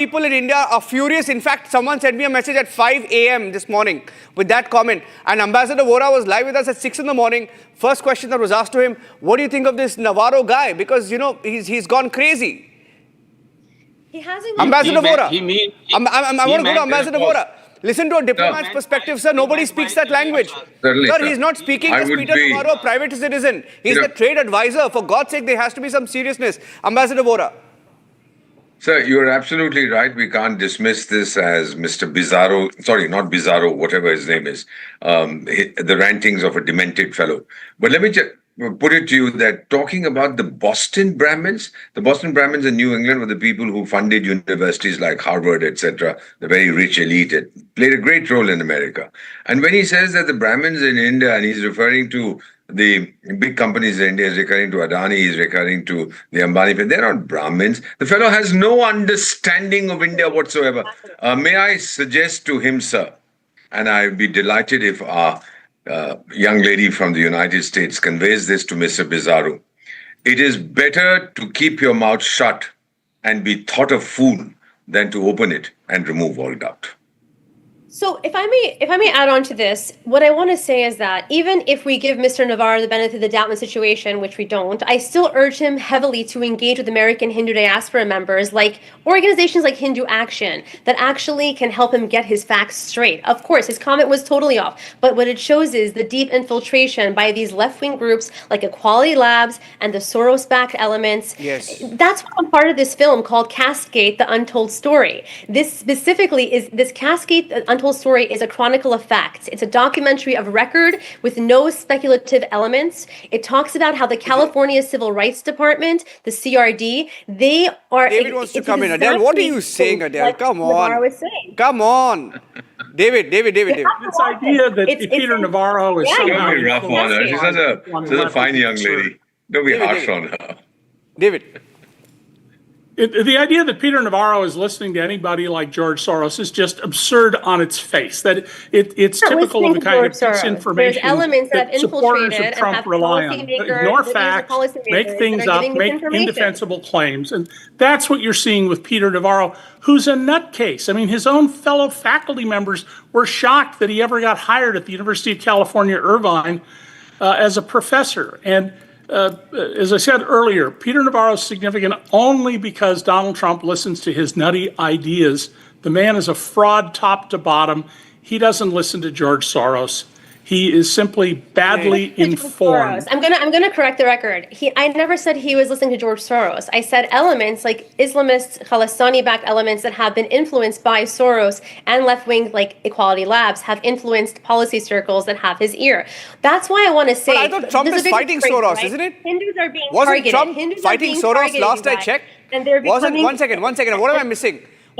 People in India are furious. In fact, someone sent me a message at 5 a.m. this morning with that comment. And Ambassador Vohra was live with us at 6 in the morning. First question that was asked to him, what do you think of this Navarro guy? Because, you know, he's gone crazy. He hasn't. Ambassador Vohra. I want to go to Ambassador Vohra. Listen to a diplomat's perspective, sir. Nobody speaks that language. Sir, he's not speaking as Peter Navarro, a private citizen. He's the trade advisor. For God's sake, there has to be some seriousness. Ambassador Vohra. Sir, you're absolutely right. We can't dismiss this as Mr. Bizarro, sorry, not Bizarro, whatever his name is, the rantings of a demented fellow. But let me just put it to you that talking about the Boston Brahmins in New England were the people who funded universities like Harvard, etc., the very rich elite. It played a great role in America. And when he says that the Brahmins in India, and he's referring to the big companies in India, is referring to Adani, he's referring to the Ambani, they're not Brahmins. The fellow has no understanding of India whatsoever. May I suggest to him, sir, and I'd be delighted if our young lady from the United States conveys this to Mr. Bizarro. It is better to keep your mouth shut and be thought a fool than to open it and remove all doubt. So if I may add on to this, what I want to say is that even if we give Mr. Navarro the benefit of the doubt in the situation, which we don't, I still urge him heavily to engage with American Hindu diaspora members, like organizations like Hindu Action, that actually can help him get his facts straight. Of course, his comment was totally off, but what it shows is the deep infiltration by these left-wing groups like Equality Labs and the Soros-backed elements. Yes. That's one part of this film called Cascade, The Untold Story. This specifically is, this Cascade, The Untold Story is a chronicle of facts. It's a documentary of record with no speculative elements. It talks about how the California Civil Rights Department, the CRD, they are... David wants to come in. Adele, what are you saying, Adele? Come on. Come on. David. This idea that Peter Navarro is somehow... Don't be rough on her. She's such a fine young lady. Don't be harsh on her. David. The idea that Peter Navarro is listening to anybody like George Soros is just absurd on its face. That it's typical of the kind of disinformation that supporters of Trump rely on. Ignore facts, make things up, make indefensible claims. And that's what you're seeing with Peter Navarro, who's a nutcase. I mean, his own fellow faculty members were shocked that he ever got hired at the University of California, Irvine, as a professor. And as I said earlier, Peter Navarro is significant only because Donald Trump listens to his nutty ideas. The man is a fraud top to bottom. He doesn't listen to George Soros. He is simply badly informed. I'm gonna correct the record. I never said he was listening to George Soros. I said elements like Islamist, Khalistani-backed elements that have been influenced by Soros and left-wing like Equality Labs have influenced policy circles that have his ear. That's why I want to say. But I thought Trump is fighting Soros, right? Isn't it? Hindus are being targeted. Wasn't Trump fighting Soros last I checked? And they're One second. What am I missing?